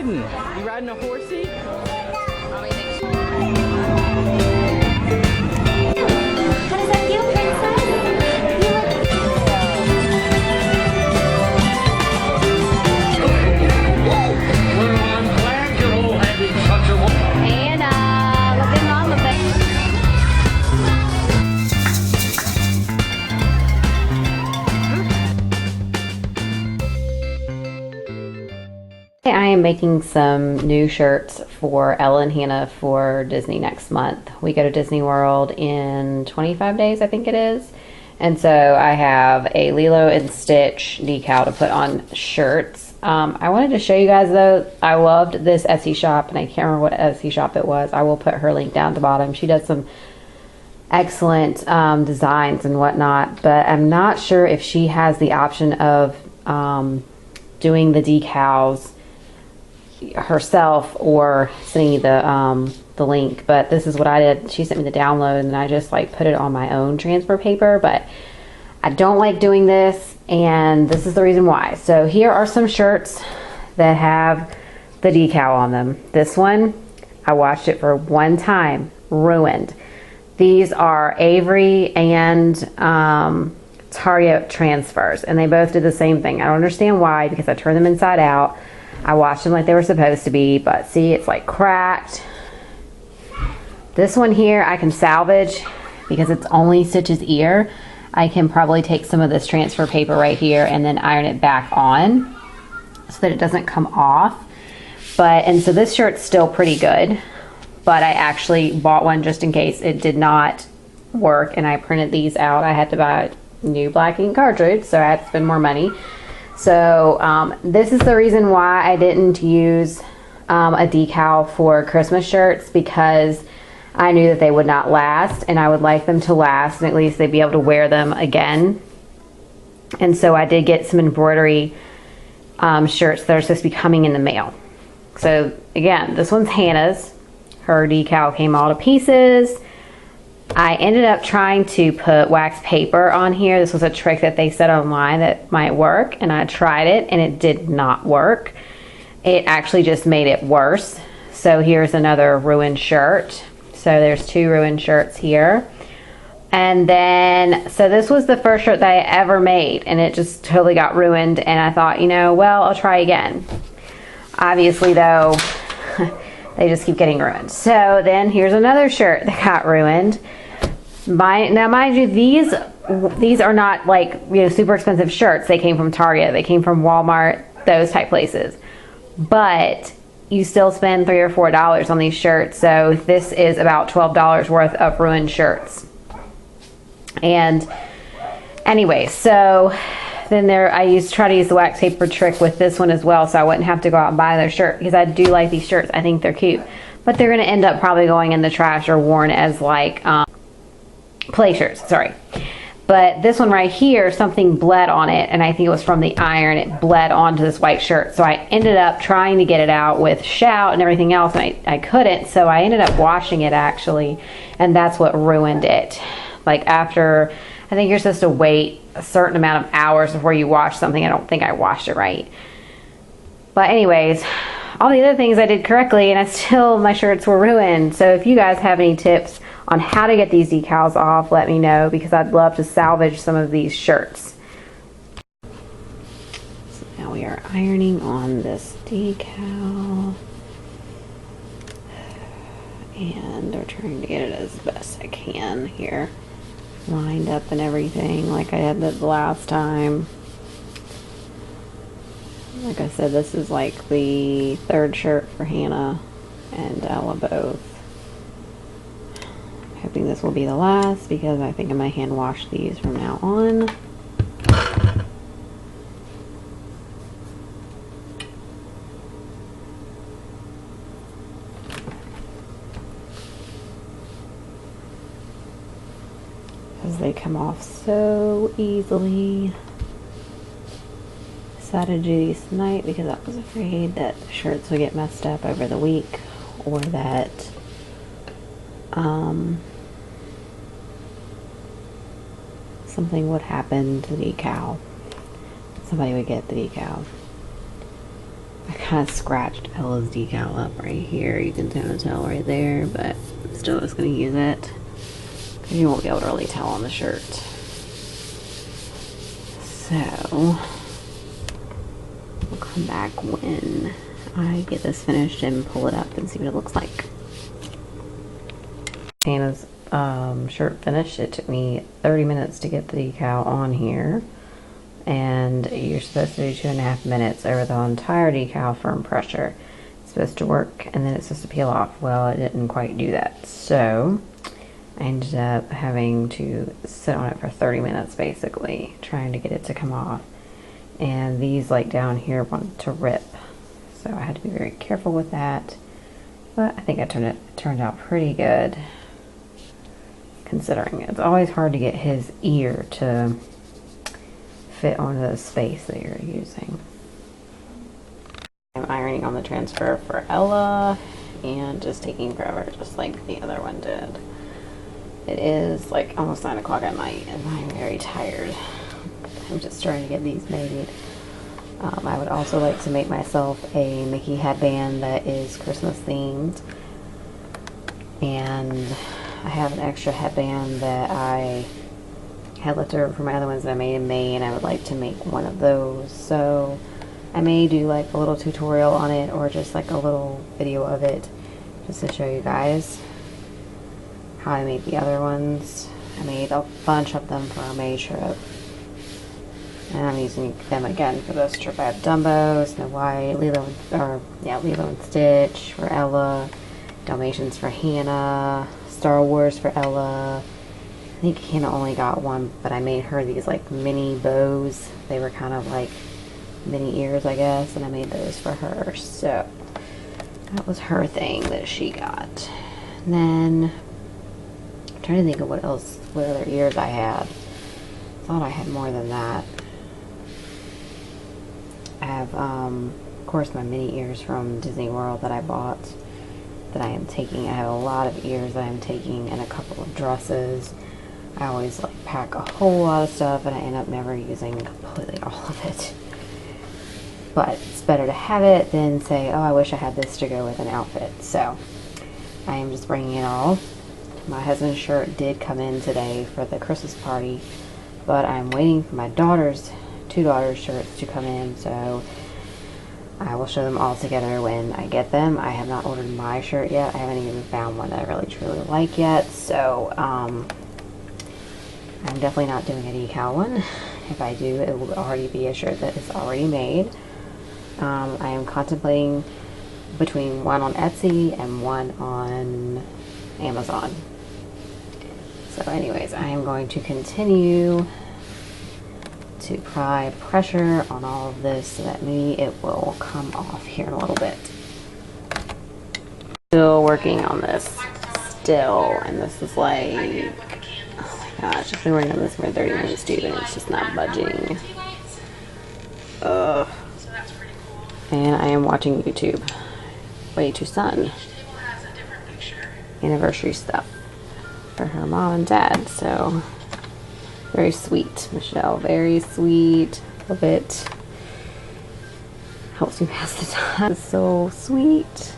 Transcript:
You riding a horsey? How does that feel, princess? You Well, I'm glad you're all having such a wonderful. Anna, looking mama, baby. I am making some new shirts for Ella and Hannah for Disney next month. We go to Disney World in 25 days, I think it is. And so I have a Lilo and Stitch decal to put on shirts. I wanted to show you guys though, I loved this Etsy shop, and I can't remember what Etsy shop it was. I will put her link down at the bottom. She does some excellent designs and whatnot, but I'm not sure if she has the option of doing the decals herself or sending you the link. But this is what I did. She sent me the download and I just like put it on my own transfer paper, but I don't like doing this, and this is the reason why. So here are some shirts that have the decal on them. This one, I washed it for one time, ruined. These are Avery and Target transfers, and they both did the same thing. I don't understand why, because I turned them inside out. I washed them like they were supposed to be, but see, it's like cracked. This one here I can salvage because it's only Stitch's ear. I can probably take some of this transfer paper right here and then iron it back on so that it doesn't come off. And so this shirt's still pretty good, but I actually bought one just in case it did not work, and I printed these out. I had to buy a new black ink cartridge, so I had to spend more money. So this is the reason why I didn't use a decal for Christmas shirts, because I knew that they would not last, and I would like them to last, and at least they'd be able to wear them again. And so I did get some embroidery shirts that are supposed to be coming in the mail. So again, this one's Hannah's. Her decal came all to pieces. I ended up trying to put wax paper on here. This was a trick that they said online that might work, and I tried it and it did not work. It actually just made it worse. So here's another ruined shirt. So there's two ruined shirts here. And then, so this was the first shirt that I ever made, and it just totally got ruined, and I thought, you know, well, I'll try again. Obviously though, they just keep getting ruined. So then here's another shirt that got ruined. Now mind you, these are not like, you know, super expensive shirts. They came from Target, they came from Walmart, those type places. But you still spend $3 or $4 on these shirts. So this is about $12 worth of ruined shirts. And anyway, so then I try to use the wax paper trick with this one as well, so I wouldn't have to go out and buy another shirt, because I do like these shirts. I think they're cute, but they're going to end up probably going in the trash or worn as like play shirts, sorry. But this one right here, something bled on it, and I think it was from the iron. It bled onto this white shirt, so I ended up trying to get it out with Shout and everything else, and I couldn't, so I ended up washing it actually, and that's what ruined it. Like after, I think you're supposed to wait a certain amount of hours before you wash something. I don't think I washed it right. But anyways, all the other things I did correctly, and my shirts were ruined. So if you guys have any tips on how to get these decals off, let me know, because I'd love to salvage some of these shirts. So now we are ironing on this decal, and we're trying to get it as best I can here, lined up and everything like I had the last time. Like I said, this is like the third shirt for Hannah and Ella both. Hoping this will be the last, because I think I might hand wash these from now on. Because they come off so easily. Decided to do these tonight because I was afraid that the shirts would get messed up over the week, or that something would happen to the decal. Somebody would get the decal. I kind of scratched Ella's decal up right here. You can kind of tell right there, but I'm still just going to use it. You won't be able to really tell on the shirt. So, we'll come back when I get this finished and pull it up and see what it looks like. Anna's shirt finished. It took me 30 minutes to get the decal on here. And you're supposed to do 2.5 minutes over the entire decal firm pressure. It's supposed to work, and then it's supposed to peel off. Well, it didn't quite do that. So, I ended up having to sit on it for 30 minutes basically, trying to get it to come off. And these like down here wanted to rip. So I had to be very careful with that. But I think it turned out pretty good, considering it's always hard to get his ear to fit onto the space that you're using. I'm ironing on the transfer for Ella and just taking forever, just like the other one did. It is like almost 9 o'clock at night and I'm very tired. I'm just trying to get these made. I would also like to make myself a Mickey headband that is Christmas themed. And I have an extra headband that I had left over from my other ones that I made in May, and I would like to make one of those. So I may do like a little tutorial on it or just like a little video of it just to show you guys how I made the other ones. I made a bunch of them for our May trip. And I'm using them again for this trip. I have Dumbo, Snow White, Lilo and Stitch for Ella, Dalmatians for Hannah, Star Wars for Ella. I think Hannah only got one, but I made her these like mini bows. They were kind of like mini ears, I guess, and I made those for her. So that was her thing that she got. And then I'm trying to think of what other ears I had. I thought I had more than that. I have, of course, my mini ears from Disney World that I bought that I am taking. I have a lot of ears that I'm taking and a couple of dresses. I always like pack a whole lot of stuff and I end up never using completely all of it. But it's better to have it than say, oh, I wish I had this to go with an outfit. So I am just bringing it all. My husband's shirt did come in today for the Christmas party, but I'm waiting for my two daughters' shirts to come in, so I will show them all together when I get them. I have not ordered my shirt yet. I haven't even found one that I really truly like yet, so I'm definitely not doing a decal one. If I do, it will already be a shirt that is already made. I am contemplating between one on Etsy and one on Amazon. So anyways, I am going to continue to apply pressure on all of this so that maybe it will come off here in a little bit. Still working on this and this is like, oh my gosh, I've been working on this for 30 minutes too and it's just not budging. Ugh. And I am watching YouTube way too soon. Anniversary stuff for her mom and dad, so very sweet, Michelle. Very sweet. Love it. Helps me pass the time. It's so sweet.